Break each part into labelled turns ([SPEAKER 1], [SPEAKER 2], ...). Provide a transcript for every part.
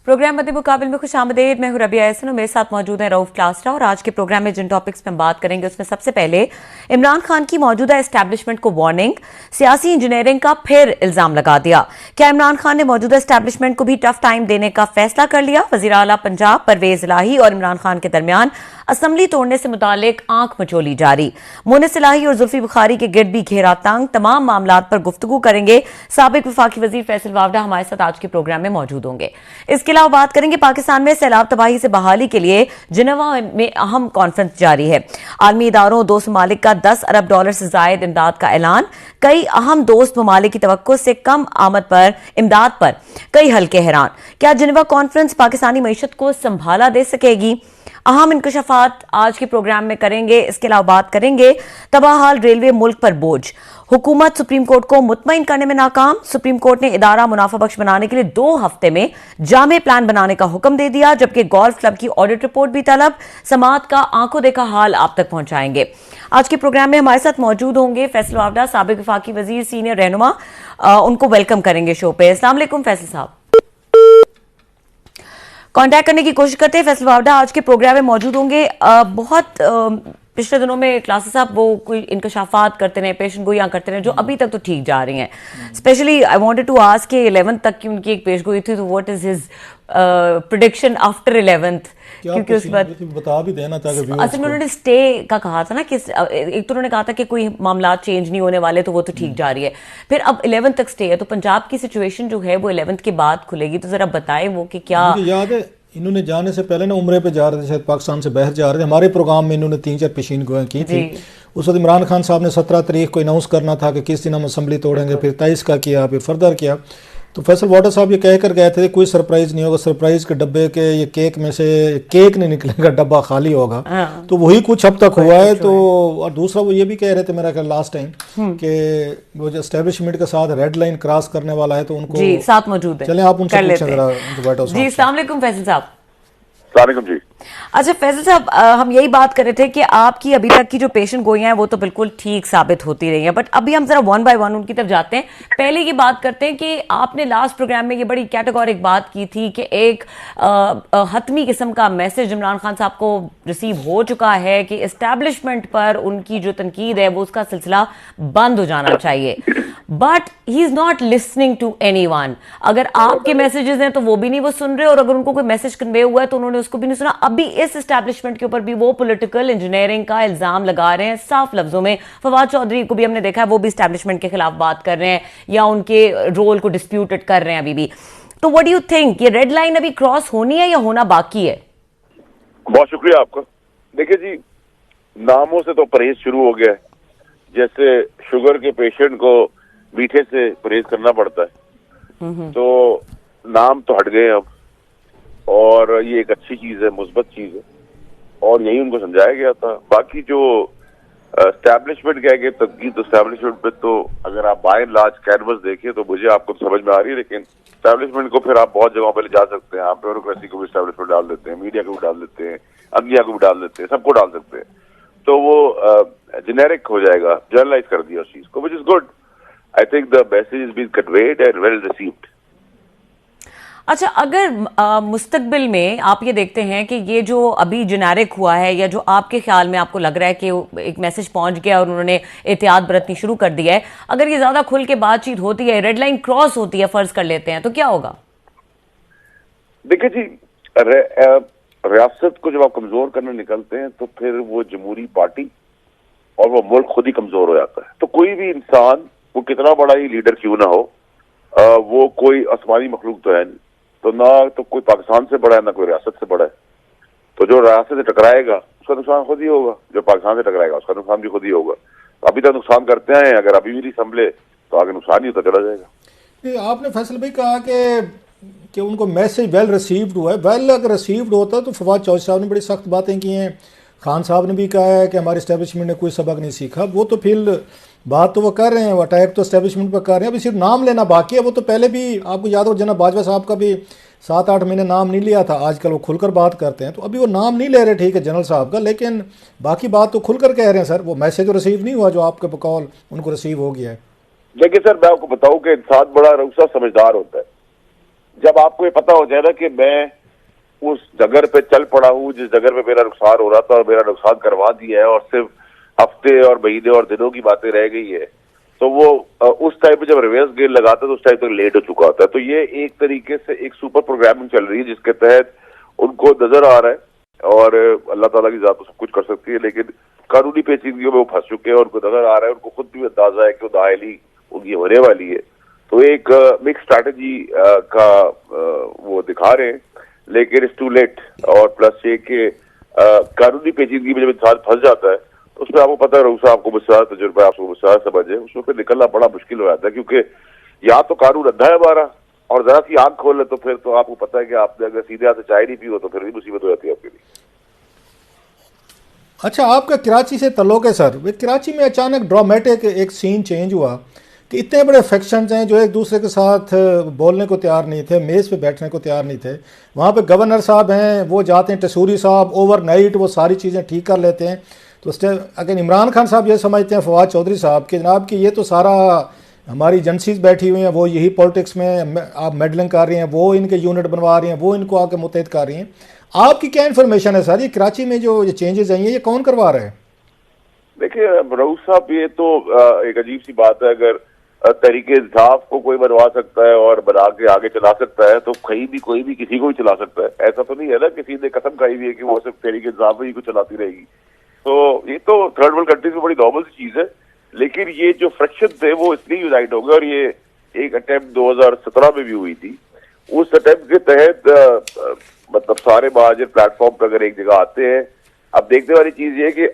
[SPEAKER 1] Programme मध्य मुकाबले में खुश आमदेद। मैं हूं रबिया एहसन और मेरे साथ मौजूद है रऊफ क्लास्टा। और आज के प्रोग्राम में जिन टॉपिक्स पे हम बात करेंगे उसमें सबसे पहले इमरान खान की मौजूदा एस्टैब्लिशमेंट को वार्निंग, सियासी इंजीनियरिंग का फिर इल्जाम लगा दिया। क्या इमरान खान ने मौजूदा एस्टैब्लिशमेंट को भी टफ टाइम देने का फैसला कर लिया? वजीर आला पंजाब परवेज इलाही और इमरान खान के दरमियान असम्बली तोड़ने से मुतालिक आंख मचोली जारी। मोनिस इलाही और जुल्फी बुखारी के गिर्द भी घेरा तंग। तमाम मामलात पर गुफ्तगू करेंगे। साबिक वफाकी वजीर फैसल वावडा हमारे साथ आज के प्रोग्राम में मौजूद होंगे। इसके अलावा बात करेंगे पाकिस्तान में सैलाब तबाही से बहाली के लिए जिनेवा में अहम कॉन्फ्रेंस जारी है। आलमी इदारों दोस्त ममालिक का $10 अरब से जायद इमदाद का ऐलान। कई अहम दोस्त ममालिक की तवक्को से कम आमद पर इमदाद पर कई हल्के हैरान। क्या जिनेवा कॉन्फ्रेंस पाकिस्तानी मईशत को संभाला दे सकेगी? अहम इंकशाफात आज के प्रोग्राम में करेंगे। इसके अलावा बात करेंगे तबाहाल रेलवे मुल्क पर बोझ। हुकूमत सुप्रीम कोर्ट को मुतमईन करने में नाकाम। सुप्रीम कोर्ट ने इदारा मुनाफा बख्श बनाने के लिए 2 हफ्ते में जामे प्लान बनाने का हुक्म दे दिया, जबकि गोल्फ क्लब की ऑडिट रिपोर्ट भी तलब। समात का आंखों देखा हाल आप तक पहुंचाएंगे। आज के प्रोग्राम में हमारे साथ मौजूद होंगे फैसल वावडा, साबिक वफाकी वजीर, सीनियर रहनुमा। उनको वेलकम करेंगे शो पे। अस्सलाम वालेकुम फैसल साहब। कांटेक्ट करने की कोशिश करते हैं। फैसल वावडा आज के प्रोग्राम में मौजूद होंगे। पिछले दिनों में क्लासेस साहब वो कोई इंकशाफात करते रहे, पेशन गोइयां करते रहे जो अभी तक तो ठीक जा रही हैं। Specially I wanted to ask कि 11th तक की उनकी एक पेश गोई थी, तो what is his prediction after 11th? क्योंकि उस बाद
[SPEAKER 2] बता भी देना था।
[SPEAKER 1] असल में उन्होंने स्टे का कहा था ना कि एक तो उन्होंने कहा था कि कोई मामला चेंज नहीं होने वाले, तो वो तो ठीक जा रही है। फिर अब 11th तक स्टे है, तो पंजाब की सिचुएशन जो है वो 11th के बाद खुलेगी, तो जरा बताएं वो कि क्या।
[SPEAKER 2] मुझे याद है इन्होंने जाने से पहले ना उम्रे पे जा रहे थे, शायद पाकिस्तान से बाहर जा रहे थे। हमारे प्रोग्राम में इन्होंने 3-4 पेशीन गोएं की थी। उस वक्त इमरान खान साहब ने 17 तारीख को अनाउंस करना था कि किस दिन हम असम्बली तोड़ेंगे, फिर 23 का किया, फिर फर्दर किया। तो फैसल वावडा साहब ये कह कर गए थे कोई सरप्राइज नहीं होगा, सरप्राइज के डब्बे के ये केक में से केक नहीं निकलेगा, डब्बा खाली होगा। तो वही कुछ अब तक हुआ है। तो और दूसरा वो ये भी कह रहे थे मेरा ख्याल लास्ट टाइम कि वो जो एस्टेब्लिशमेंट के साथ रेड लाइन क्रॉस करने वाला है, तो उनको
[SPEAKER 1] जी साथ मौजूद है।
[SPEAKER 2] चलें आप उनसे पूछें जरा।
[SPEAKER 1] जी अस्सलाम वालेकुम फैसल साहब।
[SPEAKER 3] जी।
[SPEAKER 1] अच्छा फैसल साहब, हम यही बात कर रहे थे कि आपकी अभी तक की जो पेशेंट गोइयां हैं वो तो बिल्कुल ठीक साबित होती रही हैं, बट अभी हम जरा 1 बाय 1 उनकी तरफ जाते हैं। पहले ये बात करते हैं कि आपने लास्ट प्रोग्राम में ये बड़ी कैटेगोरिक बात की थी कि एक हतमी किस्म का मैसेज इमरान खान साहब को रिसीव हो चुका है कि एस्टैब्लिशमेंट पर उनकी जो तनकीद है वो उसका सिलसिला बंद हो जाना चाहिए, but he is not listening to anyone. अगर आपके मैसेजेस हैं तो वो भी नहीं वो सुन रहे, और अगर उनको कोई मैसेज कन्वे हुआ है तो उन्होंने उसको भी नहीं सुना। अभी इस एस्टैब्लिशमेंट के ऊपर भी वो पॉलिटिकल इंजीनियरिंग का इल्जाम लगा रहे हैं साफ लफ्जों में। फवाद चौधरी को भी हमने देखा है, वो भी एस्टैब्लिशमेंट के खिलाफ बात कर रहे हैं या उनके रोल को डिस्प्यूटेड कर रहे हैं अभी भी। तो व्हाट डू यू थिंक, ये रेड लाइन अभी क्रॉस होनी है या होना बाकी है?
[SPEAKER 3] बहुत शुक्रिया आपका। देखिए जी, नामों से तो परहेज शुरू हो गया है। जैसे शुगर के पेशेंट को मीठे से परहेज करना पड़ता है, तो नाम तो हट गए अब, और ये एक अच्छी चीज है, मुस्बत चीज है, और यही उनको समझाया गया था। बाकी जो एस्टैब्लिशमेंट कह गए तनकीद, तो एस्टैब्लिशमेंट पे तो अगर आप बाय एंड लार्ज कैनवस देखें तो मुझे आपको समझ में आ रही है, लेकिन एस्टैब्लिशमेंट को फिर आप बहुत जगहों पर ले जा सकते हैं। आप ब्यूरोक्रेसी को भी एस्टैब्लिशमेंट डाल देते हैं, मीडिया को भी डाल देते हैं, अदलिया को भी डाल देते हैं, सबको डाल सकते हैं, तो वो जेनेरिक हो जाएगा। जनरलाइज कर दिया उस चीज को, which is good. I think the message is been conveyed and well received.
[SPEAKER 1] अच्छा, अगर मुस्तकबिल में आप ये देखते हैं कि ये जो अभी जेनेरिक हुआ है, या जो आपके ख्याल में आपको लग रहा है कि एक मैसेज पहुंच गया और उन्होंने एहतियात बरतनी शुरू कर दिया है, अगर ये ज्यादा खुल के बातचीत होती है, रेड लाइन क्रॉस होती है, फर्ज कर लेते हैं, तो क्या होगा?
[SPEAKER 3] देखिए जी, रियासत को जब आप कमजोर करने निकलते हैं तो फिर वो जमहूरी पार्टी और वो मुल्क खुद ही कमजोर हो जाता है। तो कोई भी इंसान, वो कितना बड़ा ही लीडर क्यों ना हो, वो कोई आसमानी मखलूक तो है नहीं, तो ना तो कोई पाकिस्तान से बड़ा है ना कोई रियासत से बड़ा है। तो जो रियासत से टकराएगा उसका नुकसान खुद ही होगा, जो पाकिस्तान से टकराएगा उसका नुकसान भी खुद ही होगा। तो अभी तक नुकसान करते हैं, अगर अभी भी नहीं संभले तो आगे नुकसान ही होता चला जाएगा।
[SPEAKER 2] आपने फैसल भाई कहा कि उनको मैसेज वेल रिसीव्ड हुआ है। वेल अगर रिसीव्ड होता तो फवाद चौधरी साहब ने बड़ी सख्त बातें की हैं, खान साहब ने भी कहा है कि हमारे एस्टैब्लिशमेंट ने कोई सबक नहीं सीखा। वो तो फिर बात तो वो कर रहे हैं, वो अटैक तो एस्टैब्लिशमेंट पर कर रहे हैं, अभी सिर्फ नाम लेना बाकी है। वो तो पहले भी आपको याद हो, जनाब बाजवा साहब का भी 7-8 महीने नाम नहीं लिया था, आजकल वो खुलकर बात करते हैं। तो अभी वो नाम नहीं ले रहे, ठीक है, जनरल साहब का, लेकिन बाकी बात तो खुलकर कह रहे हैं। सर वो मैसेज तो रिसीव नहीं हुआ जो आपके कॉल उनको रिसीव हो गया है।
[SPEAKER 3] देखिए सर, मैं आपको बताऊं कि इंसान बड़ा रऊसा समझदार होता है। जब आपको ये पता हो जाए ना कि मैं उस जगह पे चल पड़ा हूँ जिस जगह पे मेरा नुकसान हो रहा था और मेरा नुकसान करवा दिया है और सिर्फ हफ्ते और महीने और दिनों की बातें रह गई है, तो वो उस टाइम पे जब रिवर्स गेयर लगाता है तो उस टाइम तक लेट हो चुका होता है। तो ये एक तरीके से एक सुपर प्रोग्रामिंग चल रही है जिसके तहत उनको नजर आ रहा है, और अल्लाह ताला की जात सब कुछ कर सकती है, लेकिन कानूनी पेचीदगियों में वो फंस चुके हैं और उनको नजर आ रहा है, उनको खुद भी अंदाजा है कि वो दाखिली उनकी होने वाली है। तो एक मिक्स स्ट्रैटेजी का वो दिखा रहे हैं, लेकिन इट्स टू लेट। और प्लस ये कि कानूनी पेचीदगी में जब इंसान फंस जाता है तो उसमें आपको पता है, रूसा आपको मुझसे तजुर्बा, आपको मुझसे समझे, उसमें फिर निकलना बड़ा मुश्किल हो जाता है, क्योंकि या तो कानून अंधा है हमारा, और जरा सी आंख खोल ले तो फिर तो आपको पता है कि आपने अगर सीधे हाथ से चाय नहीं पी हो तो फिर भी मुसीबत हो जाती है आपके लिए।
[SPEAKER 2] अच्छा, आपका कराची से ताल्लुक है सर। वे कराची में अचानक ड्रामेटिक एक सीन चेंज हुआ कि इतने बड़े फैक्शंस हैं जो एक दूसरे के साथ बोलने को तैयार नहीं थे, मेज़ पे बैठने को तैयार नहीं थे। वहाँ पे गवर्नर साहब हैं, वो जाते हैं, टसूरी साहब ओवरनाइट वो सारी चीज़ें ठीक कर लेते हैं। तो अगर इमरान खान साहब ये समझते हैं, फवाद चौधरी साहब कि जनाब कि ये तो सारा हमारी एजेंसीज बैठी हुई हैं, वो यही पॉलिटिक्स में आप मेडलिंग कर रही हैं, वो इनके यूनिट बनवा रही हैं, वो इनको आके मुतहद कर रही हैं। आपकी क्या इन्फॉर्मेशन है सर, ये कराची में जो ये चेंजेस आई हैं ये कौन करवा रहे हैं?
[SPEAKER 3] देखिए रऊफ साहब, ये तो एक अजीब सी बात है। अगर तरीके इंसाफ को कोई बनवा सकता है और बना के आगे चला सकता है तो कहीं भी कोई भी किसी को भी चला सकता है। ऐसा तो नहीं है ना किसी ने कसम खाई हुई है कि वो सिर्फ तरीके इंसाफ ही को चलाती रहेगी। तो ये तो थर्ड वर्ल्ड कंट्रीज में बड़ी नॉर्मल सी चीज है, लेकिन ये जो फ्रैक्शन थे वो इसलिए यूनाइट हो गए, और ये एक अटेम्प्ट 2017 में भी हुई थी। उस अटेम्प्ट के तहत मतलब सारे महाजर प्लेटफॉर्म पर अगर एक जगह आते हैं, अब देखने वाली चीज ये है कि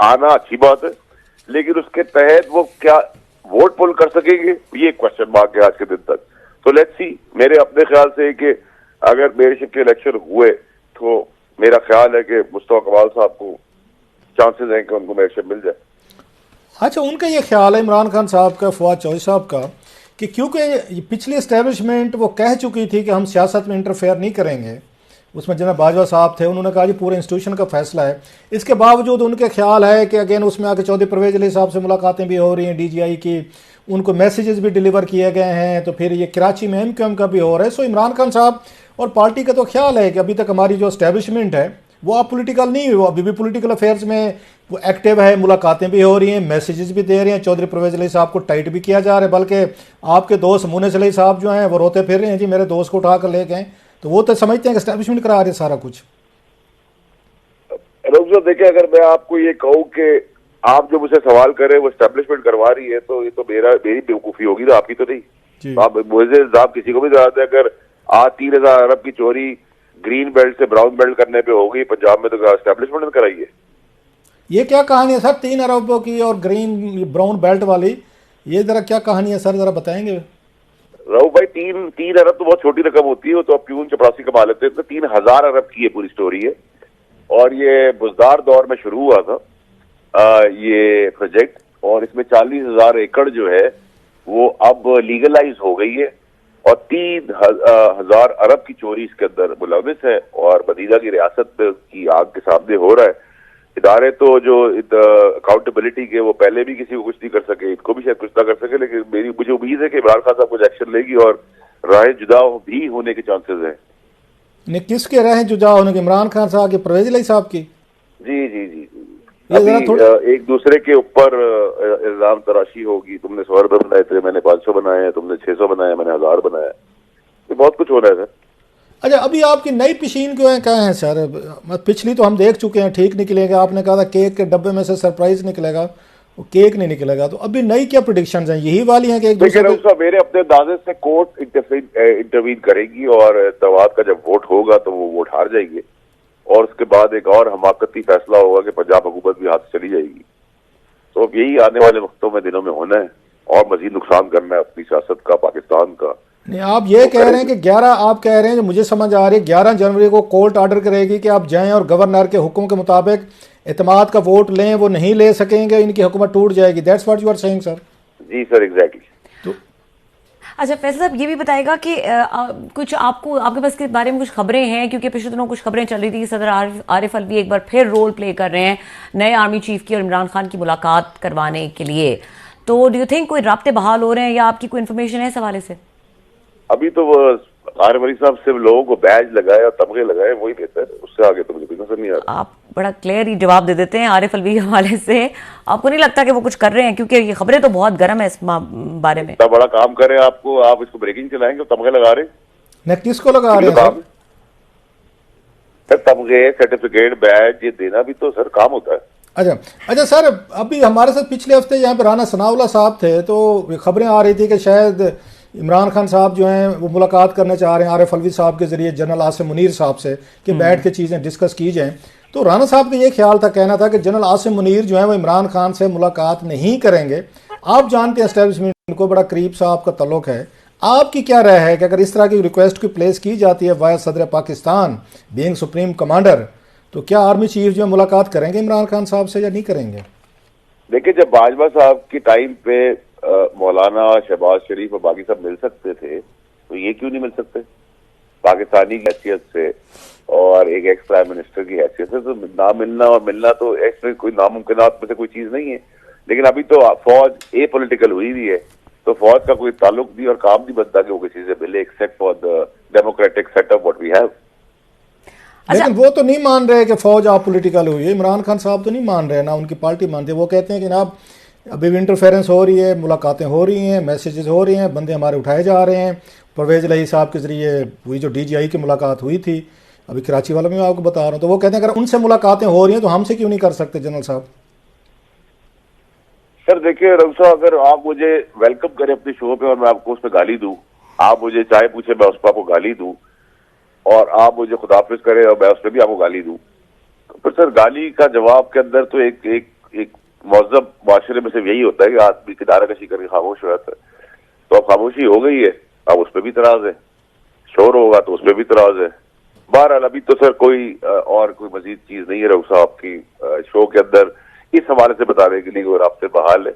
[SPEAKER 3] आना अच्छी बात है, लेकिन उसके तहत वो क्या वोट पोल कर सकेंगे, ये क्वेश्चन मार्क है आज के दिन तक। तो लेट्स सी, मेरे अपने ख्याल से कि अगर मेरे शिप के इलेक्शन हुए तो मेरा ख्याल है कि मुस्तफा कमाल साहब को चांसेस हैं कि उनको मेयरशिप मिल जाए।
[SPEAKER 2] अच्छा, उनका ये ख्याल है इमरान खान साहब का, फवाद चौधरी साहब का, कि क्योंकि पिछली एस्टेब्लिशमेंट वो कह चुकी थी कि हम सियासत में इंटरफेयर नहीं करेंगे, उसमें जनाब बाजवा साहब थे, उन्होंने कहा जी पूरे इंस्टीट्यूशन का फैसला है। इसके बावजूद उनके ख्याल है कि अगेन उसमें आके चौधरी परवेज अली साहब से मुलाकातें भी हो रही हैं, DGI की, उनको मैसेजेस भी डिलीवर किए गए हैं, तो फिर ये कराची में MQM का भी हो रहा है। सो इमरान खान साहब और पार्टी का तो ख्याल है कि अभी तक हमारी जो एस्टेब्लिशमेंट है वो आप पॉलिटिकल नहीं हुई, वो अभी भी पॉलिटिकल अफेयर्स में वो एक्टिव है, मुलाकातें भी हो रही हैं, मैसेजेस भी दे रहे हैं, चौधरी परवेज अली साहब को टाइट भी किया जा रहा है। बल्कि आपके दोस्त मुनीस अली साहब जो हैं वो रोते फिर रहे हैं जी मेरे दोस्त को उठा कर ले गए, तो वो तो समझते हैं कि एस्टेब्लिशमेंट करा रहे हैं सारा कुछ।
[SPEAKER 3] देखिए, अगर मैं आपको ये कहूँ कि आप जो मुझसे सवाल कर रहे हैं वो एस्टेब्लिशमेंट करवा रही है, तो ये तो मेरी बेवकूफी होगी ना, आपकी तो नहीं। आप मुझे इल्जाम किसी को भी दिलाते हैं, अगर आज 3000 अरब की चोरी ग्रीन बेल्ट से ब्राउन बेल्ट करने पे होगी पंजाब में, तो एस्टेब्लिशमेंट ने कराई है। ये
[SPEAKER 2] क्या कहानी है सर 3 अरबों की और ग्रीन ब्राउन बेल्ट वाली, ये जरा क्या कहानी है सर, जरा बताएंगे?
[SPEAKER 3] राहुल भाई, 3 अरब तो बहुत छोटी रकम होती है, वो तो आप प्यून चपरासी कमा लेते हैं। तो 3000 अरब की ये पूरी स्टोरी है, और ये बुजदार दौर में शुरू हुआ था ये प्रोजेक्ट, और इसमें 40,000 एकड़ जो है वो अब लीगलाइज हो गई है, और 3,000 अरब की चोरी इसके अंदर मुलविस है, और मदीना की रियासत की आग के सामने हो रहा है। इदारे तो जो अकाउंटेबिलिटी के वो पहले भी किसी को कुछ नहीं कर सके, इनको भी शायद कुछ ना कर सके, लेकिन मुझे उम्मीद है कि इमरान खान साहब कुछ एक्शन लेगी और राहें जुदा भी होने के चांसेस हैं।
[SPEAKER 2] किसके राहें जुदा होने के, इमरान खान साहब के, परवेज अली साहब की?
[SPEAKER 3] जी जी जी, अभी एक दूसरे के ऊपर इल्जाम तराशी होगी, तुमने 100 रुपए बनाए थे, मैंने 500 बनाए हैं, तुमने 600 बनाए, मैंने 1000 बनाया, तो बहुत कुछ हो रहा है सर।
[SPEAKER 2] अच्छा, अभी आपकी नई पिशीन क्यों है, क्या है सर? पिछली तो हम देख चुके हैं, ठीक निकलेगा, आपने कहा था केक के डब्बे में से सरप्राइज निकलेगा, वो केक नहीं निकलेगा, तो अभी नई क्या प्रेडिक्शंस हैं, यही वाली हैं कि एक दूसरे
[SPEAKER 3] मेरे अपने अंदाजे से कोर्ट इंटरवीन करेगी, और इत्तेफाक का जब वोट होगा तो वो वोट हार जाएगी, और उसके बाद एक और हमाकती फैसला होगा कि पंजाब हुकूमत भी हाथ से चली जाएगी। तो अब यही आने वाले वक्तों में, दिनों में होना है, और मजीद नुकसान करना है अपनी सियासत का, पाकिस्तान का।
[SPEAKER 2] नहीं, आप ये कह रहे हैं कि 11, आप कह रहे हैं, मुझे समझ आ रही है 11 जनवरी को कोर्ट ऑर्डर करेगी कि आप जाएं और गवर्नर के हुक्म के मुताबिक एतमाद का वोट लें, वो नहीं ले सकेंगे, इनकी हुकूमत टूट जाएगी। That's what you are saying sir?
[SPEAKER 3] जी सर, एग्जैक्टली।
[SPEAKER 1] अच्छा फैसल साहब, ये भी बताएगा कि कुछ आपके पास के बारे में कुछ खबरें हैं, क्योंकि पिछले दिनों कुछ खबरें चल रही थी कि सदर आरिफ अलवी एक बार फिर रोल प्ले कर रहे हैं नए आर्मी चीफ की और इमरान खान की मुलाकात करवाने के लिए, तो डू यू थिंक कोई राब्ते बहाल हो रहे हैं, या आपकी कोई इन्फॉर्मेशन है इस हवाले से?
[SPEAKER 3] अभी तो वो आरिफ अली साहब सिर्फ लोगों को बैज लगाए और तमगे लगाए, वही बेहतर है, उससे आगे तो मुझे कोई नजर नहीं आ रहा।
[SPEAKER 1] आप बड़ा क्लियर ही जवाब दे देते हैं आरिफ अलवी के हवाले से। आपको नहीं लगता कि वो कुछ कर रहे हैं? क्योंकि ये खबरें तो बहुत गर्म है इस बारे में।
[SPEAKER 3] इतना बड़ा काम करें आपको, आप इसको ब्रेकिंग चलाएंगे, तमगे लगा रहे हैं।
[SPEAKER 2] नहीं, किसको लगा रहे हैं
[SPEAKER 3] सर? सर तमगे, सर्टिफिकेट, बैज ये देना भी तो सर काम होता है।
[SPEAKER 2] अच्छा सर, अभी हमारे साथ पिछले हफ्ते यहाँ पे राना सनाउल्लाह साहब थे, तो खबरें आ रही थी कि शायद इमरान खान साहब जो हैं वो मुलाकात करना चाह रहे हैं आरिफ अलवी साहब के जरिए जनरल आसिम मुनीर साहब से कि बैठ के चीज़ें डिस्कस की जाएं। तो राना साहब का ये ख्याल था, कहना था कि जनरल आसिम मुनीर जो है वो इमरान खान से मुलाकात नहीं करेंगे। आप जानते हैं एस्टेब्लिशमेंट को बड़ा करीब सा आपका तल्लुक है, आपकी क्या राय है कि अगर इस तरह की रिक्वेस्ट की प्लेस की जाती है वाया सदर पाकिस्तान बीइंग सुप्रीम कमांडर, तो क्या आर्मी चीफ जो है मुलाकात करेंगे इमरान खान साहब से या नहीं करेंगे?
[SPEAKER 3] देखिए, जब बाजवा साहब की टाइम पे मौलाना शहबाज शरीफ और बाकी सब मिल सकते थे, तो ये क्यों नहीं मिल सकते? पाकिस्तानी की हैसियत से और एक एक्स प्राइम मिनिस्टर की हैसियत से तो ना मिलना और मिलना तो एक्स कोई नामुमकिनात में से कोई चीज नहीं है। लेकिन अभी तो फौज ए पॉलिटिकल हुई हुई है, तो फौज का कोई ताल्लुक नहीं और काम नहीं बनता कि वो किसी से मिले, except for the democratic setup what we have.
[SPEAKER 2] लेकिन वो तो नहीं मान रहे कि फौज आप पॉलिटिकल हुई है, इमरान खान साहब तो नहीं मान रहे, ना उनकी पार्टी मानते। वो कहते हैं कि जनाब अभी इंटरफेरेंस हो रही है, मुलाकातें हो रही हैं, मैसेजेस हो रहे हैं, बंदे हमारे उठाए जा रहे हैं। परवेज इलाही साहब के जरिए हुई जो DGI की मुलाकात हुई थी अभी कराची वाला, मैं आपको बता रहा हूँ, तो वो कहते हैं अगर उनसे मुलाकातें हो रही हैं तो हमसे क्यों नहीं कर सकते जनरल साहब?
[SPEAKER 3] सर देखिए रऊफ साहब, अगर आप मुझे वेलकम करें अपने शो पे और मैं आपको उस पर गाली दूं, आप मुझे चाय पूछे मैं उस पर आपको गाली दूं, और आप मुझे खुदाफिज करें और मैं उस पर भी आपको गाली दूं, तो फिर सर गाली का जवाब के अंदर तो एक मौजब माशरे में से यही होता है कि आदमी किनारा कशी करके खामोश हो जाता है। तो अब खामोशी हो गई है, अब उस पर भी तराज है, शोर होगा तो उस पर भी तराज है। बहरहाल अभी तो सर कोई और कोई मजीद चीज नहीं है रऊफ साहब की शो के अंदर इस हवाले से बताने के लिए वो रास्ते बहाल है।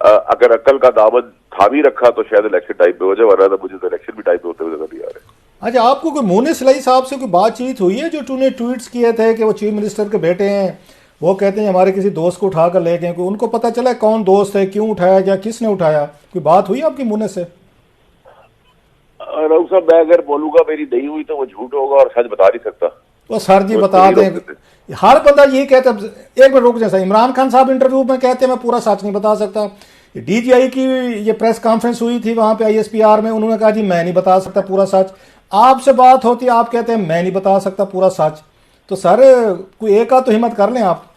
[SPEAKER 3] अगर अक्ल का दामन थामी रखा तो शायद इलेक्शन टाइम पे हो जाए, वरना मुझे तो इलेक्शन भी टाइम पे होते हुए नजर नहीं आ रहे।
[SPEAKER 2] अच्छा, आपको कोई मोनिस इलाही साहब से कोई बातचीत हुई है? जो तूने ट्वीट्स किए थे कि वो चीफ मिनिस्टर के बेटे हैं, वो कहते हैं हमारे किसी दोस्त को उठाकर ले गए, कोई उनको पता चला कौन दोस्त है, क्यों उठाया या किसने उठाया? कोई बात हुई आपकी मुनिस से?
[SPEAKER 3] रऊफ साहब, मैं अगर बोलूंगा मेरी नहीं हुई तो वो झूठ होगा और सच बता नहीं सकता।
[SPEAKER 2] तो सर जी बता दें, हर बंदा ये कहता है। एक मिनट रुक जाए, इमरान खान साहब इंटरव्यू में कहते हैं मैं पूरा सच नहीं बता सकता। DGI की ये प्रेस कॉन्फ्रेंस हुई थी वहां पे ISPR में, उन्होंने कहा जी मैं नहीं बता सकता पूरा सच। आपसे बात होती है, आप कहते हैं मैं नहीं बता सकता पूरा सच। तो सर कोई एक आध तो हिम्मत कर लें आप।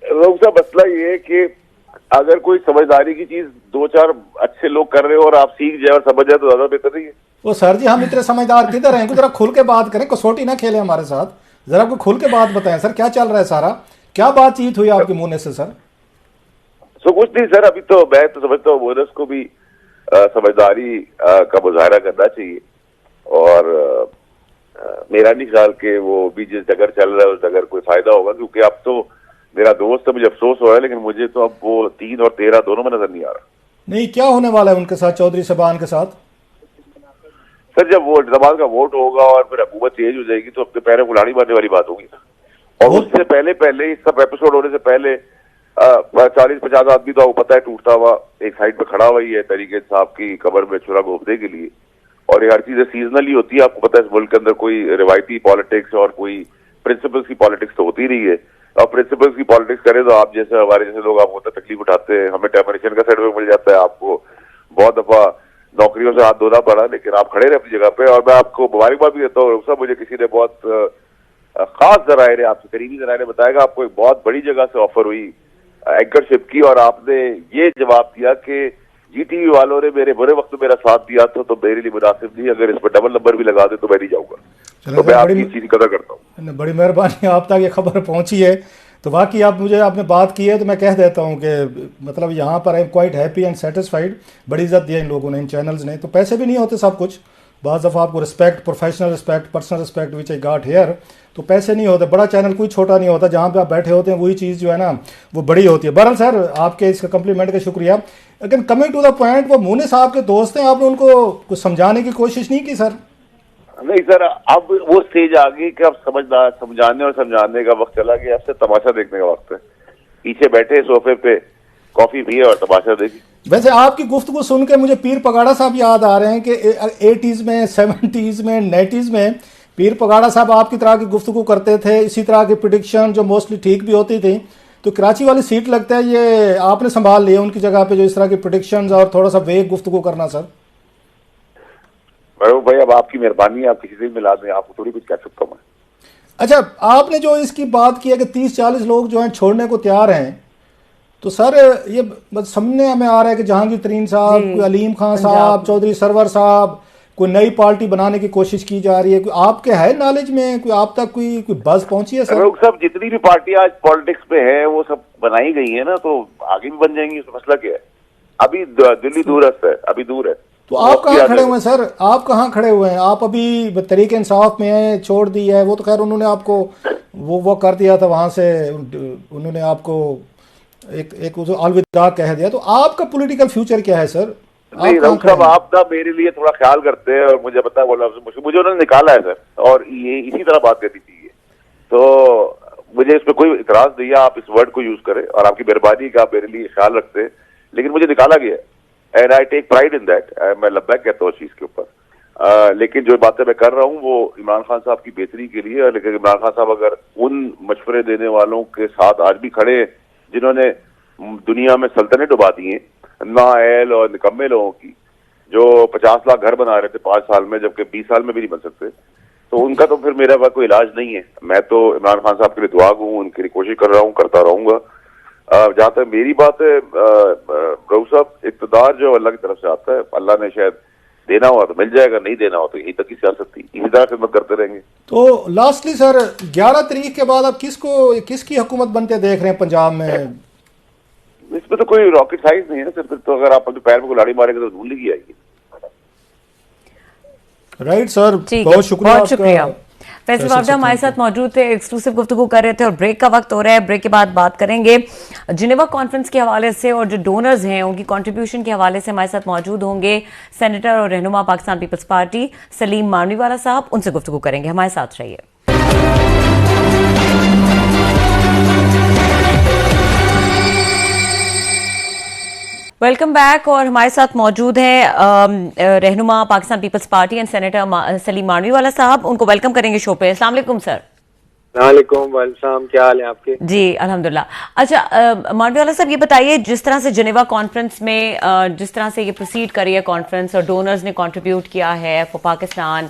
[SPEAKER 3] रऊफ साहब, मसला ये है कि अगर कोई समझदारी की चीज दो चार अच्छे लोग कर रहे हो और आप सीख जाए और समझ जाए तो ज्यादा बेहतर नहीं है।
[SPEAKER 2] वो सर जी हम इतने समझदार किधर हैं? जरा खुल के बात करें, कसौटी ना खेले हमारे साथ। जरा आपको खुल के बात बताएं सर, क्या चल रहा है सारा, क्या बातचीत हुई आपके मुंह से सर?
[SPEAKER 3] कुछ नहीं सर, अभी तो मैं तो समझता हूँ मोनस को भी समझदारी का मुजाहरा करना चाहिए, और मेरा नहीं ख्याल कि वो भी जिस जगह चल रहा है उस जगह कोई फायदा होगा, क्योंकि अब तो मेरा दोस्त है, मुझे अफसोस हो रहा है, लेकिन मुझे तो अब वो 3 और 13 दोनों में नजर नहीं आ रहा।
[SPEAKER 2] नहीं, क्या होने वाला है उनके साथ, चौधरी साहबान के साथ?
[SPEAKER 3] सर जब वो जमात का वोट होगा और फिर हुकूमत चेंज हो जाएगी तो अपने पैरों कुल्हाड़ी मारने वाली बात होगी ना। और उससे पहले इस सब एपिसोड होने से पहले 40-50 आदमी तो आपको पता है टूटता हुआ एक साइड पे खड़ा हुआ ही है तरीके साहब की कबर में छुरा घोपने के लिए। और ये हर चीजें सीजनली होती है, आपको पता है इस मुल्क के अंदर कोई रिवायती पॉलिटिक्स और कोई प्रिंसिपल्स की पॉलिटिक्स तो होती रही है। और प्रिंसिपल्स की पॉलिटिक्स करें तो आप जैसे हमारे जैसे लोग आप होता तकलीफ उठाते हैं, हमें टर्मिनेशन का सर्टिफिकेट मिल जाता है, आपको बहुत दफा नौकरियों से हाथ धोना पड़ा, लेकिन आप खड़े रहे अपनी जगह पे। और मैं आपको मुबारकबाद भी देता हूँ सब, मुझे किसी ने बहुत खास जराये ने, आपसे करीबी जराये ने बताया आपको एक बहुत बड़ी जगह से ऑफर हुई एंकरशिप की, और आपने ये जवाब दिया कि GTV वालों ने मेरे बुरे वक्त में मेरा साथ दिया था तो मेरे लिए मुनासिब नहीं, अगर इस पर डबल नंबर भी लगा दे तो मैं नहीं जाऊंगा। तो मैं आपकी चीज की कदर करता हूँ।
[SPEAKER 2] बड़ी मेहरबानी, आप तक ये खबर पहुंची है तो वाकई आप मुझे आपने बात की है तो मैं कह देता हूं कि मतलब यहाँ पर I am quite happy and satisfied. बड़ी इज्जत दी है इन लोगों ने, इन चैनल्स ने। तो पैसे भी नहीं होते सब कुछ, बाज़ दफ़ा आपको respect, professional respect, personal respect which I got hair, तो पैसे नहीं होते। बड़ा चैनल कोई छोटा नहीं होता, जहाँ पे आप बैठे होते हैं वही चीज़ जो है ना वो बड़ी होती है। बहरहाल सर आपके इसका कम्प्लीमेंट का शुक्रिया। लेकिन कमिंग टू द पॉइंट, वो मुनीस साहब के दोस्त हैं, आपने उनको कुछ समझाने की कोशिश नहीं की सर?
[SPEAKER 3] नहीं सर, अब वो स्टेज आ गई कि अब समझाने और समझाने का वक्त चला गया, अब से तमाशा देखने का वक्त है। पीछे बैठे सोफे पे कॉफी भी है और तमाशा देखिए।
[SPEAKER 2] वैसे आपकी गुफ्तगू सुन के मुझे पीर पगाड़ा साहब याद आ रहे हैं कि 80s में, 70s में, 90s में पीर पगाड़ा साहब आपकी तरह की गुफ्तगू करते थे, इसी तरह की प्रिडिक्शन जो मोस्टली ठीक भी होती थी। तो कराची वाली सीट लगता है ये आपने संभाल लिया उनकी जगह पे, जो इस तरह की प्रिडिक्शंस और थोड़ा सा वेग गुफ्तगू करना। सर
[SPEAKER 3] भाई अब आपकी मेहरबानी है, आप किसी से भी मिला दें, आपको थोड़ी कुछ कह सकता हूँ मैं।
[SPEAKER 2] अच्छा, आपने जो इसकी बात की है कि 30-40 लोग जो हैं छोड़ने को तैयार हैं, तो सर ये बस सामने हमें आ रहा है कि जहांगीर तरीन साहब, कोई अलीम खान साहब, चौधरी सरवर साहब, कोई नई पार्टी बनाने की कोशिश की जा रही है। कोई आपके है नॉलेज में, कोई आप तक कोई बज़ पहुंची है सर?
[SPEAKER 3] लोग सब जितनी भी पार्टियां आज पॉलिटिक्स में है वो सब बनाई गई है ना, तो आगे भी बन जाएंगी, उसका मसला क्या है? अभी दिल्ली दूरस्थ है, अभी दूर है।
[SPEAKER 2] तो आप कहाँ खड़े हुए हैं सर? आप कहाँ खड़े हुए हैं? आप अभी तरीके इंसाफ में है, छोड़ दी है वो तो खैर उन्होंने आपको वो कर दिया था, वहां से उन्होंने आपको एक अलविदा कह दिया। तो आपका पॉलिटिकल फ्यूचर क्या है सर?
[SPEAKER 3] नहीं रऊफ साहब, आप ना मेरे लिए थोड़ा ख्याल करते हैं और मुझे पता है मुझे उन्होंने निकाला है सर, और ये इसी तरह बात करनी चाहिए। तो मुझे इसमें कोई इतराज नहीं है, आप इस वर्ड को यूज करें और आपकी मेहरबानी का आप मेरे लिए ख्याल रखते हैं, लेकिन मुझे निकाला गया है and I take pride in that. मैं लब्बैक कहता हूँ चीज के ऊपर। लेकिन जो बातें मैं कर रहा हूँ वो इमरान खान साहब की बेहतरी के लिए है। लेकिन इमरान खान साहब अगर उन मशवरे देने वालों के साथ आज भी खड़े हैं जिन्होंने दुनिया में सल्तनत डुबा दी है, नाअहल और निकम्मे लोगों की, जो 50 लाख घर बना रहे थे 5 साल में, जबकि 20 साल में भी नहीं बन सकते, तो उनका तो फिर मेरा कोई इलाज नहीं है। मैं तो इमरान खान साहब के लिए दुआ हूँ, उनके लिए कोशिश कर रहा हूँ, करता रहूंगा। जहां तक मेरी बात है रऊफ साहब, इक़्तिदार जो अल्लाह की तरफ से आता है, अल्लाह ने शायद देना हुआ तो मिल जाएगा, नहीं देना हो तो यही तक की सियासत थी, इसी तरह खिदमत करते रहेंगे।
[SPEAKER 2] तो लास्टली सर 11 तारीख के बाद आप किसकी हुकूमत बनते देख रहे हैं पंजाब में?
[SPEAKER 3] इसमें तो कोई रॉकेट साइंस नहीं है, सिर्फ तो अगर आप अपने पैर में गुलाड़ी मारेंगे तो ढूंढ ही आएगी।
[SPEAKER 2] राइट सर, बहुत शुक्रिया।
[SPEAKER 1] फैसल वावडा हमारे साथ मौजूद थे, एक्सक्लूसिव गुफ्तगू कर रहे थे और ब्रेक का वक्त हो रहा है। ब्रेक के बाद बात करेंगे जिनेवा कॉन्फ्रेंस के हवाले से और जो डोनर्स हैं उनकी कंट्रीब्यूशन के हवाले से। हमारे साथ मौजूद होंगे सेनेटर और रहनुमा पाकिस्तान पीपल्स पार्टी सलीम मानवीवाला साहब, उनसे गुफ्तगू करेंगे। हमारे साथ रहिए। Welcome back. और हमारे साथ मौजूद हैं रहनुमा Pakistan Peoples Party and senator Saleem Mandviwala साहब, उनको वेलकम करेंगे शो पे। अस्सलाम वालेकुम सर।
[SPEAKER 4] वालेकुम, क्या हाल है आपके? जी
[SPEAKER 1] अल्हम्दुलिल्लाह। अच्छा मानवीवाला साहब, ये बताइए जिस तरह से जिनेवा कॉन्फ्रेंस में जिस तरह से ये प्रोसीड करी है कॉन्फ्रेंस और डोनर्स ने कंट्रीब्यूट किया है फॉर पाकिस्तान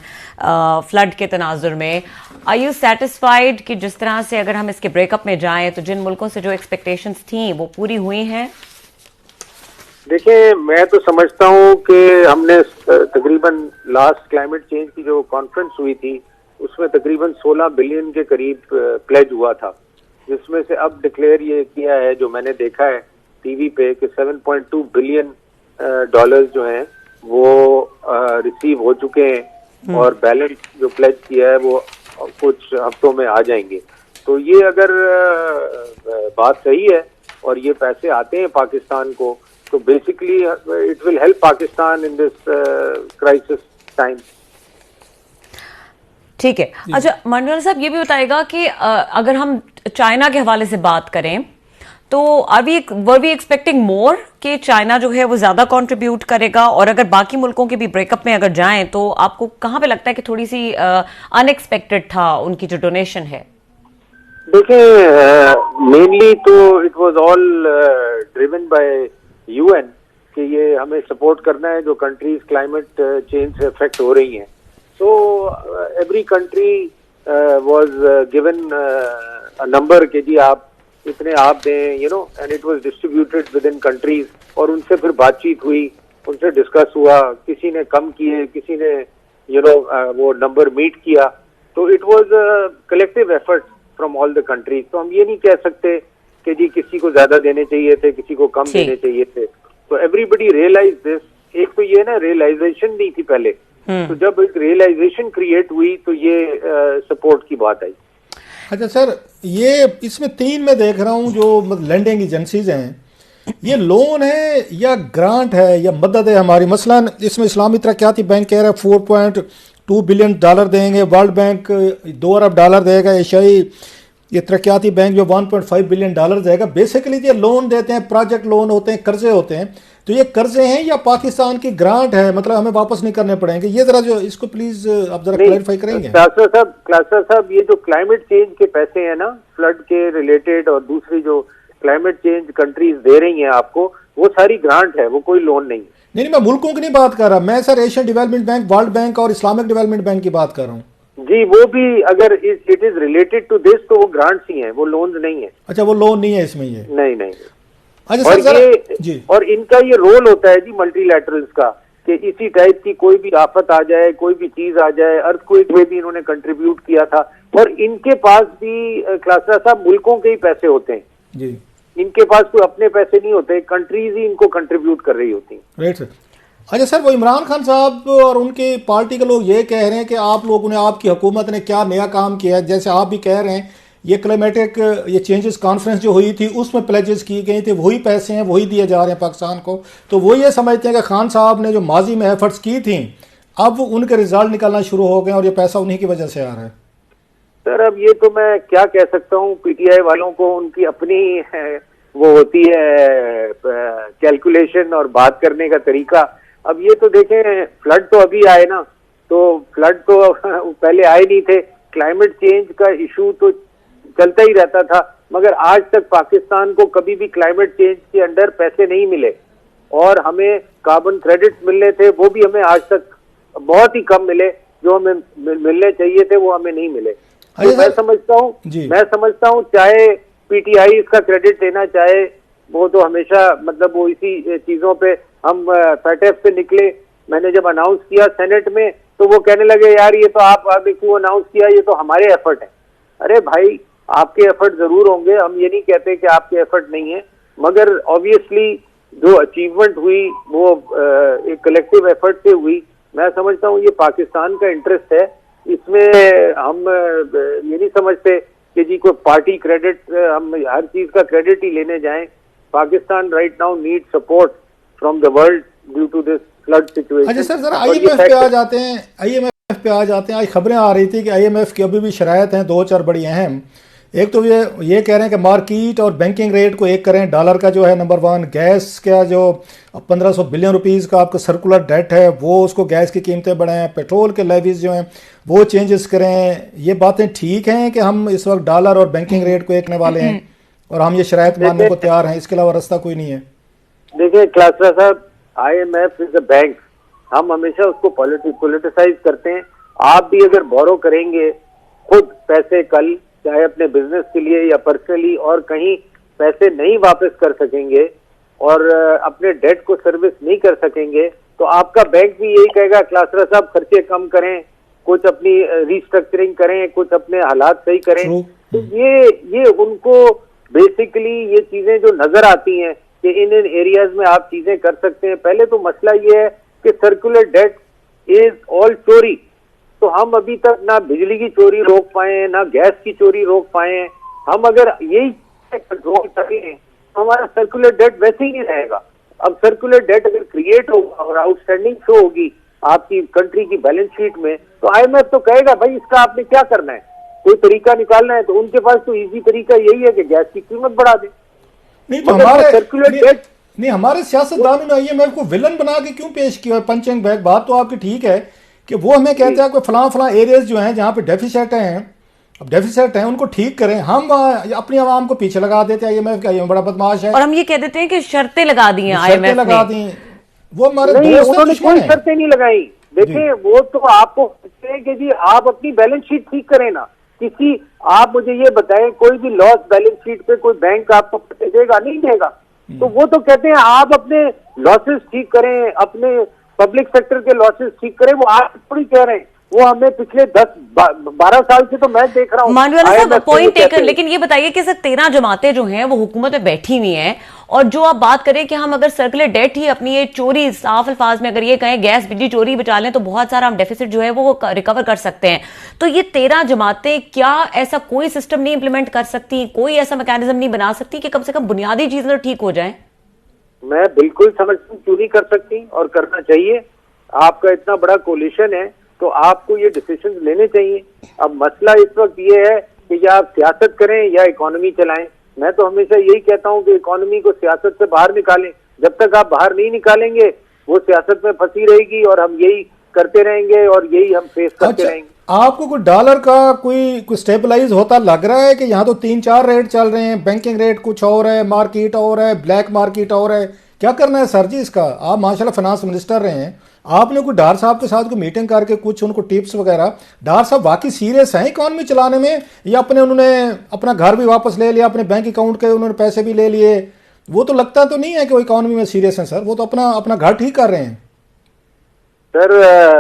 [SPEAKER 1] फ्लड के तनाजुर में, आर यू सेटिस्फाइड कि जिस तरह से अगर हम इसके ब्रेकअप में जाएं तो जिन मुल्कों से जो एक्सपेक्टेशंस थी वो पूरी हुई हैं?
[SPEAKER 4] देखिए, मैं तो समझता हूँ कि हमने तकरीबन लास्ट क्लाइमेट चेंज की जो कॉन्फ्रेंस हुई थी उसमें तकरीबन 16 बिलियन के करीब प्लेज हुआ था, जिसमें से अब डिक्लेयर ये किया है, जो मैंने देखा है टीवी पे, कि 7.2 बिलियन डॉलर्स जो हैं वो रिसीव हो चुके हैं और बैलेंस जो प्लेज किया है वो कुछ हफ्तों में आ जाएंगे। तो ये अगर बात सही है और ये पैसे आते हैं पाकिस्तान को, तो basically it will help Pakistan in this crisis time.
[SPEAKER 1] ठीक है। अच्छा मानवीवाला साहब, ये भी बताएगा कि अगर हम चाइना के हवाले से बात करें तो वर वी एक्सपेक्टिंग मोर कि चाइना जो है वो ज्यादा कंट्रीब्यूट करेगा, और अगर बाकी मुल्कों के भी ब्रेकअप में अगर जाएं तो आपको कहां पे लगता है कि थोड़ी सी अनएक्सपेक्टेड था उनकी जो डोनेशन है?
[SPEAKER 4] देखिए, मेनली तो it was all driven by UN कि ये हमें सपोर्ट करना है जो कंट्रीज क्लाइमेट चेंज से अफेक्ट हो रही हैं। So every country was given a number कि जी आप इतने आप दें, you know, and it was distributed with in countries, और उनसे फिर बातचीत हुई, उनसे डिस्कस हुआ, किसी ने कम किए, किसी ने वो नंबर मीट किया। तो it was a collective effort from all the countries. तो हम ये नहीं कह सकते कि जी किसी को ज्यादा देने चाहिए थे, किसी को कम देने चाहिए थे। तो एवरीबडी रियलाइज दिस। एक तो ये ना रियलाइजेशन नहीं थी पहले, तो जब एक रियलाइजेशन क्रिएट हुई तो ये सपोर्ट की बात आई।
[SPEAKER 2] अच्छा सर, ये इसमें 3 मैं देख रहा हूँ जो लैंडिंग एजेंसीज हैं, ये लोन है या ग्रांट है या मदद है हमारी? मसलन इसमें इस्लामी तरक्याती बैंक कह रहा है 4.2 बिलियन डॉलर देंगे, वर्ल्ड बैंक $2 अरब देगा, एशियाई ये तरक्याती बैंक जो $1.5 बिलियन देगा, बेसिकली ये लोन देते हैं, प्रोजेक्ट लोन होते हैं, कर्जे होते हैं। तो ये कर्जे हैं या पाकिस्तान की ग्रांट है, मतलब हमें वापस नहीं करने पड़ेंगे? ये जरा जो इसको प्लीज आप जरा क्लैरिफाई करेंगे।
[SPEAKER 4] क्लासर साहब, ये जो क्लाइमेट चेंज के पैसे हैं ना, फ्लड के रिलेटेड, और दूसरी जो क्लाइमेट चेंज कंट्रीज दे रही हैं आपको, वो सारी ग्रांट है, वो कोई लोन नहीं।
[SPEAKER 2] नहीं, मैं मुल्कों की नहीं बात कर रहा, मैं sir Asian development bank, world bank और इस्लामिक डेवलपमेंट बैंक की बात कर रहा हूँ।
[SPEAKER 4] जी, वो भी अगर it is related to this, तो वो ग्रांट्स ही हैं, वो लोन्स नहीं है।
[SPEAKER 2] अच्छा, वो लोन नहीं है इसमें? ये
[SPEAKER 4] नहीं।
[SPEAKER 2] अच्छा
[SPEAKER 4] और
[SPEAKER 2] सर,
[SPEAKER 4] ये
[SPEAKER 2] जी,
[SPEAKER 4] और इनका ये रोल होता है जी मल्टीलैटरल्स का, कि इसी टाइप की कोई भी आफत आ जाए, कोई भी चीज आ जाए, अर्थक्वेक में भी इन्होंने कंट्रीब्यूट किया था। और इनके पास भी क्लासरा साहब मुल्कों के ही पैसे होते हैं
[SPEAKER 2] जी,
[SPEAKER 4] इनके पास कोई अपने पैसे नहीं होते, कंट्रीज ही इनको कंट्रीब्यूट कर रही होती हैं।
[SPEAKER 2] Right sir. अच्छा सर, वो इमरान खान साहब और उनके पार्टी के लोग ये कह रहे हैं कि आप लोगों ने, आपकी हुकूमत ने क्या नया काम किया है? जैसे आप भी कह रहे हैं, ये क्लाइमेटिक ये चेंजेस कॉन्फ्रेंस जो हुई थी उसमें प्लेजेस की गई थी, वही पैसे हैं, वही दिए जा रहे हैं पाकिस्तान को। तो वो ये समझते हैं कि खान साहब ने जो माजी में एफर्ट्स की थी, अब उनके रिजल्ट निकलना शुरू हो गए और ये पैसा उन्हीं की वजह से आ रहा है।
[SPEAKER 4] सर, अब ये तो मैं क्या कह सकता हूँ, पीटीआई वालों को उनकी अपनी वो होती है कैलकुलेशन और बात करने का तरीका। अब ये तो देखें, फ्लड तो अभी आए ना, तो फ्लड तो पहले आए नहीं थे। क्लाइमेट चेंज का इशू तो चलता ही रहता था, मगर आज तक पाकिस्तान को कभी भी क्लाइमेट चेंज के अंडर पैसे नहीं मिले, और हमें कार्बन क्रेडिट्स मिलने थे, वो भी हमें आज तक बहुत ही कम मिले। जो हमें मिलने चाहिए थे वो हमें नहीं मिले। तो मैं समझता हूँ चाहे पीटीआई इसका क्रेडिट लेना चाहे, वो तो हमेशा मतलब वो इसी चीजों पे, हम फैटेफ से निकले, मैंने जब अनाउंस किया सेनेट में तो वो कहने लगे यार ये तो आपने क्यों अनाउंस किया, ये तो हमारे एफर्ट है। अरे भाई, आपके एफर्ट जरूर होंगे, हम ये नहीं कहते कि आपके एफर्ट नहीं है, मगर ऑब्वियसली जो अचीवमेंट हुई वो एक कलेक्टिव एफर्ट से हुई। मैं समझता हूँ ये पाकिस्तान का इंटरेस्ट है, इसमें हम ये नहीं समझते कि जी कोई पार्टी क्रेडिट, हम हर चीज का क्रेडिट ही लेने जाएं। Pakistan right now need support from the world due to this flood situation.
[SPEAKER 2] अच्छा सर, जरा आईएमएफ पे आ जाते हैं। आईएमएफ पे आ जाते हैं। आज खबरें आ रही थी कि आईएमएफ की अभी भी शरायत हैं, दो चार बड़ी अहम। एक तो ये कह रहे हैं कि मार्केट और बैंकिंग रेट को एक करें, डॉलर का जो है नंबर 1, गैस का जो 1500 बिलियन रुपीज़ का आपका सर्कुलर डेट है वो, उसको गैस की कीमतें बढ़ाएं, पेट्रोल के लेवीज जो हैं वो चेंजेस करें। ये बातें ठीक हैं कि हम इस वक्त डॉलर और बैंकिंग रेट को एकने वाले हैं और हम ये शरायत मानने को तैयार हैं, इसके अलावा रास्ता कोई नहीं है?
[SPEAKER 4] देखिए क्लासरा साहब, IMF इज अ बैंक, हम हमेशा उसको पॉलिटिसाइज करते हैं। आप भी अगर बोरो करेंगे खुद पैसे कल, चाहे अपने बिजनेस के लिए या पर्सनली, और कहीं पैसे नहीं वापस कर सकेंगे और अपने डेट को सर्विस नहीं कर सकेंगे, तो आपका बैंक भी यही कहेगा क्लासरा साहब खर्चे कम करें, कुछ अपनी रिस्ट्रक्चरिंग करें, कुछ अपने हालात सही करें। तो ये उनको बेसिकली ये चीजें जो नजर आती हैं कि इन एरियाज में आप चीजें कर सकते हैं। पहले तो मसला ये है कि सर्कुलर डेट इज ऑल चोरी। तो हम अभी तक ना बिजली की चोरी रोक पाए, ना गैस की चोरी रोक पाए। हम अगर यही कंट्रोल करें तो हमारा सर्कुलर डेट वैसे ही नहीं रहेगा। अब सर्कुलर डेट अगर क्रिएट होगा और आउटस्टैंडिंग शो होगी आपकी कंट्री की बैलेंस शीट में, तो IMF तो कहेगा भाई इसका आपने क्या करना है, कोई तरीका निकालना है। तो उनके पास तो इजी तरीका यही है कि गैस की कीमत बढ़ा दे।
[SPEAKER 2] नहीं तो हमारे सियासतदानों ने IMF को विलन बना के क्यों पेश किया? पंचिंग बैग, बात तो आपकी ठीक है कि वो हमें कहते हैं कि फलां एरियाज जो हैं जहाँ पे डेफिसिट हैं उनको ठीक करें। हम अपनी आवाम को पीछे लगा देते हैं। IMF बड़ा बदमाश है,
[SPEAKER 1] और हम ये कह देते हैं कि शर्तें लगा दी हैं IMF
[SPEAKER 4] लगा दी। वो हमारे उन्होंने कोई शर्तें नहीं लगाई। देखिए वो तो आपको कहते हैं कि जी आप अपनी बैलेंस शीट ठीक करें ना। किसी, आप मुझे ये बताएं, कोई भी लॉस बैलेंस शीट पे कोई बैंक आपको देगा? नहीं देगा। तो वो तो कहते हैं आप अपने लॉसेस ठीक करें, अपने पब्लिक सेक्टर के लॉसेस ठीक करें। वो आप थोड़ी कह रहे हैं, वो हमें पिछले 10-12 साल से तो मैं देख रहा हूँ।
[SPEAKER 1] मानवाला साहब पॉइंट टेकन, लेकिन ये बताइए कि सर 13 जमातें जो हैं वो हुकूमत में बैठी हुई हैं, और जो आप बात करें कि हम अगर सर्कुलर डेट ही अपनी ये चोरी, साफ अल्फाज में अगर ये कहें गैस बिजली चोरी बचा लें तो बहुत सारा हम डेफिसिट जो है वो रिकवर कर सकते हैं। तो ये 13 जमातें क्या ऐसा कोई सिस्टम नहीं इंप्लीमेंट कर सकती, कोई ऐसा मैकेनिज्म नहीं बना सकती कि कम से कम बुनियादी चीजें तो ठीक हो जाए?
[SPEAKER 4] मैं बिल्कुल समझती हूँ क्यों नहीं कर सकती, और करना चाहिए। आपका इतना बड़ा कोलिशन है तो आपको ये डिसीजन लेने चाहिए। अब मसला इस वक्त ये है कि या आप सियासत करें या इकोनॉमी चलाएं। मैं तो हमेशा यही कहता हूं कि इकोनॉमी को सियासत से बाहर निकालें। जब तक आप बाहर नहीं निकालेंगे वो सियासत में फंसी रहेगी और हम यही करते रहेंगे और यही हम फेस करते रहेंगे।
[SPEAKER 2] आपको कोई डॉलर का कोई स्टेबलाइज होता लग रहा है कि यहाँ तो 3-4 रेट चल रहे हैं, बैंकिंग रेट कुछ और है, मार्केट और है, ब्लैक मार्केट और है, क्या करना है सर जी इसका? आप माशाल्लाह फाइनेंस मिनिस्टर रहे हैं, आपने कोई डार साहब के साथ कोई मीटिंग करके कुछ उनको टिप्स वगैरह, डार साहब वाकई सीरियस हैं इकॉनमी चलाने में या उन्होंने अपना घर भी वापस ले लिया, अपने बैंक अकाउंट के उन्होंने पैसे भी ले लिए? वो तो लगता तो नहीं है कि वो इकॉनमी में सीरियस हैं सर, वो तो अपना घर ठीक कर रहे हैं।
[SPEAKER 4] सर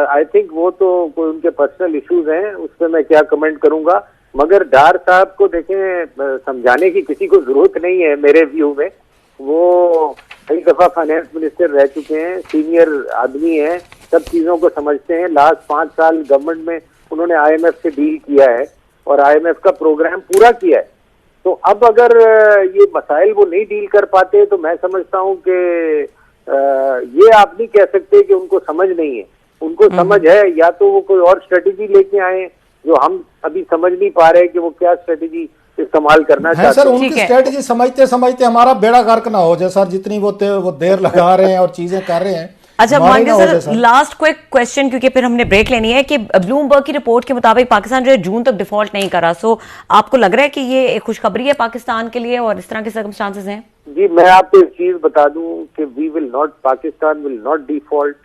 [SPEAKER 4] आई थिंक वो तो कोई उनके पर्सनल इश्यूज हैं, उस पर मैं क्या कमेंट करूंगा। मगर डार साहब को देखें, समझाने की किसी को जरूरत नहीं है मेरे व्यू में। वो कई दफा फाइनेंस मिनिस्टर रह चुके हैं, सीनियर आदमी हैं, सब चीजों को समझते हैं। लास्ट 5 साल गवर्नमेंट में उन्होंने IMF से डील किया है और IMF का प्रोग्राम पूरा किया है। तो अब अगर ये मसाइल वो नहीं डील कर पाते तो मैं समझता हूँ कि ये आप नहीं कह सकते कि उनको समझ नहीं है। उनको समझ है, या तो वो कोई और स्ट्रेटेजी लेके आए जो हम अभी समझ नहीं पा रहे कि वो क्या स्ट्रेटेजी इस्तेमाल करना चाहते हैं।
[SPEAKER 2] सर उनकी स्ट्रेटेजी समझते समझते हमारा बेड़ा गर्क ना हो जाए सर, जितनी वो देर लगा रहे हैं और चीजें कर रहे हैं।
[SPEAKER 1] अच्छा मांगे सर, लास्ट क्विक क्वेश्चन, क्योंकि फिर हमने ब्रेक लेनी है, कि ब्लूमबर्ग की रिपोर्ट के मुताबिक पाकिस्तान जो है जून तक डिफॉल्ट नहीं करा, सो आपको लग रहा है कि ये एक खुशखबरी है पाकिस्तान के लिए और इस तरह के सर्कमस्टांसेस हैं?
[SPEAKER 4] जी मैं आपको एक चीज बता दूं कि पाकिस्तान विल नॉट डिफॉल्ट।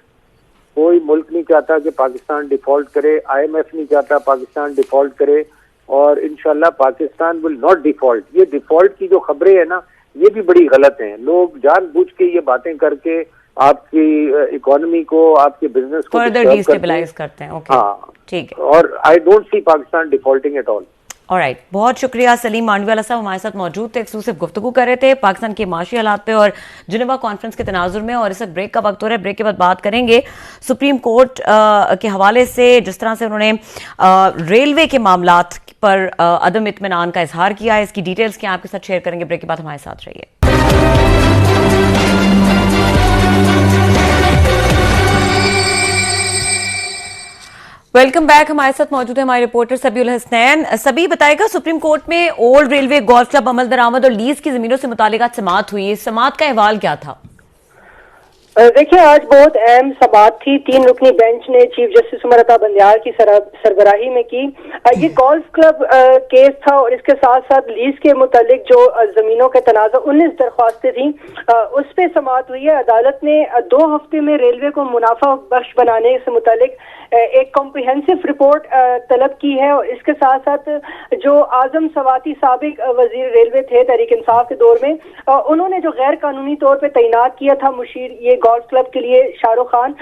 [SPEAKER 4] कोई मुल्क नहीं चाहता कि पाकिस्तान डिफॉल्ट करे, IMF नहीं चाहता पाकिस्तान डिफॉल्ट करे, और इंशाल्लाह पाकिस्तान विल नॉट डिफॉल्ट। ये डिफॉल्ट की जो खबरें है ना, ये भी बड़ी गलत हैं। लोग जानबूझ के ये बातें करके आपकी इकोनॉमी को, आपके बिजनेस को
[SPEAKER 1] फर्दर डिस्टेबलाइज करते हैं। ओके,
[SPEAKER 4] हाँ
[SPEAKER 1] ठीक है।
[SPEAKER 4] और I don't see Pakistan defaulting at all.
[SPEAKER 1] Alright, बहुत शुक्रिया। सलीम मांडवीवाला साहब हमारे साथ मौजूद थे, एक्सक्लूसिव गुफ्तगू कर रहे थे पाकिस्तान के माशी हालात पे और जिनेवा कॉन्फ्रेंस के तनाजुर में। और इस वक्त ब्रेक का वक्त हो रहा है, ब्रेक के बाद बात करेंगे सुप्रीम कोर्ट के हवाले से, जिस तरह से उन्होंने रेलवे के मामलात पर अदम इत्मीनान का इजहार किया है। इसकी डिटेल्स क्या आपके साथ शेयर करेंगे। ब्रेक के बाद हमारे साथ रहिए। Welcome back. हमारे साथ मौजूद है हमारे रिपोर्टर सबीउल हसनैन। सभी बताएगा, सुप्रीम कोर्ट में ओल्ड रेलवे गोल्फ क्लब अमल दरामद और लीज की जमीनों से मुतालिक समाअत हुई। इस समाअत का अहवाल क्या था?
[SPEAKER 5] देखिए, आज बहुत अहम समाअत थी। 3 रुकनी बेंच ने चीफ जस्टिस उमर अता बंदियार की सरबराही में की। ये गोल्फ क्लब केस था और इसके साथ साथ लीज के मुतालिक जो जमीनों के तनाज़ा 19 दरख्वास्तें थी, उस पर समाअत हुई है। अदालत ने 2 हफ्ते में रेलवे को मुनाफा बख्श बनाने से मुतालिक एक कॉम्प्रिहेंसिव रिपोर्ट तलब की है। और इसके साथ साथ जो आजम सवाती साबिक वजीर रेलवे थे तहरीक इंसाफ के दौर में, उन्होंने जो गैर कानूनी तौर पे तैनात किया था मुशीर ये गोल्फ क्लब के लिए शाहरुख खान,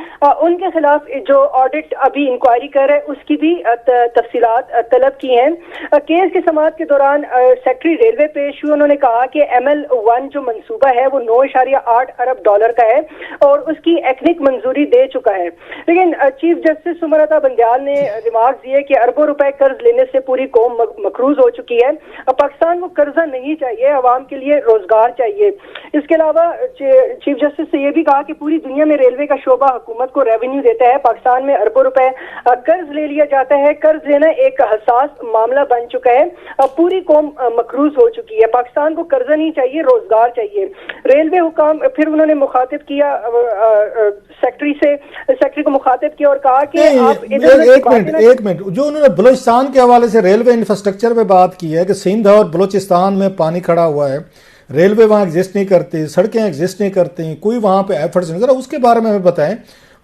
[SPEAKER 5] उनके खिलाफ जो ऑडिट अभी इंक्वायरी कर रहे हैं उसकी भी तफसीलात तलब की हैं। केस की समाअत के दौरान सेक्रेटरी रेलवे पेश हुए। उन्होंने कहा कि ML1 जो मंसूबा है वो 9.8 अरब डॉलर का है और उसकी एक्निक मंजूरी दे चुका है। लेकिन चीफ जस्टिस उमर अता बंदियाल ने रिमार्क दिए कि अरबों रुपए कर्ज लेने से पूरी कौम मकरूज हो चुकी है। पाकिस्तान को कर्जा नहीं चाहिए, अवाम के लिए रोजगार चाहिए। इसके अलावा चीफ जस्टिस ने यह भी कहा कि पूरी दुनिया में रेलवे का शोबा हुकूमत को रेवेन्यू देता है, पाकिस्तान में अरबों रुपए कर्ज ले लिया जाता है। कर्ज लेना एक हसास मामला बन चुका है, पूरी कौम मकरूज हो चुकी है। पाकिस्तान को कर्जा नहीं चाहिए, रोजगार चाहिए। रेलवे हुकाम, फिर उन्होंने मुखातिब किया सेक्रेटरी को मुखातिब किया और कहा कि आप
[SPEAKER 2] एक मिनट जो उन्होंने बलूचिस्तान के हवाले से रेलवे इंफ्रास्ट्रक्चर पे बात की है कि सिंध और बलूचिस्तान में पानी खड़ा हुआ है, रेलवे वहाँ एग्जिस्ट नहीं करती, सड़कें एग्जिस्ट नहीं करती, कोई वहाँ पे एफर्ट्स नहीं, जरा उसके बारे में हमें बताएं।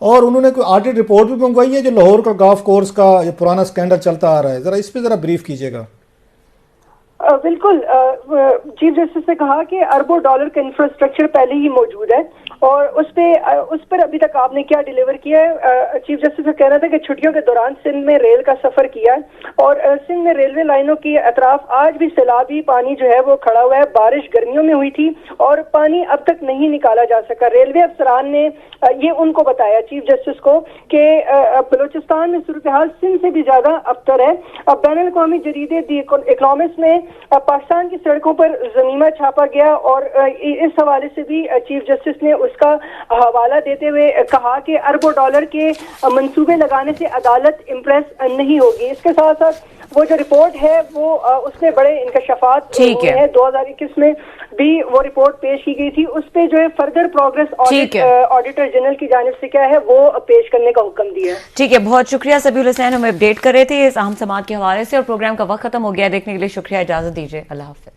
[SPEAKER 2] और उन्होंने कोई ऑडिट रिपोर्ट भी मंगवाई है जो लाहौर का गोल्फ कोर्स का ये पुराना स्कैंडल चलता आ रहा है, जरा इस पर जरा ब्रीफ कीजिएगा।
[SPEAKER 5] बिल्कुल, चीफ जस्टिस ने कहा कि अरबों डॉलर का इंफ्रास्ट्रक्चर पहले ही मौजूद है और उस पर अभी तक आपने क्या डिलीवर किया है। चीफ जस्टिस का कहना था कि छुट्टियों के दौरान सिंध में रेल का सफर किया और सिंध में रेलवे लाइनों के अतराफ आज भी सैलाबी पानी जो है वो खड़ा हुआ है। बारिश गर्मियों में हुई थी और पानी अब तक नहीं निकाला जा सका। रेलवे अफसरान ने ये उनको बताया चीफ जस्टिस को कि बलूचिस्तान में सूरत हाल सिंध से भी ज्यादा अबतर है। अब बैनुल अक़वामी जरीदे दी इकोनॉमिस्ट में पाकिस्तान की सड़कों पर जमीमा छापा गया और इस हवाले से भी चीफ जस्टिस ने उसका हवाला देते हुए कहा कि अरबों डॉलर के मंसूबे लगाने से अदालत इम्प्रेस नहीं होगी। इसके साथ साथ वो जो रिपोर्ट है वो उसमें बड़े इंकशाफात हुए हैं। 2021 में भी वो रिपोर्ट पेश की गई थी, उस पे जो है फर्दर प्रोग्रेस ऑडिटर जनरल की जानिब से क्या है वो पेश करने का हुक्म दिया है।
[SPEAKER 1] ठीक है, बहुत शुक्रिया सबीउल हुसैन, हमें अपडेट कर रहे थे इस अहम समात के हवाले से और प्रोग्राम का वक्त खत्म हो गया। देखने के लिए शुक्रिया, इजाजत दीजिए, अल्लाह हाफिज।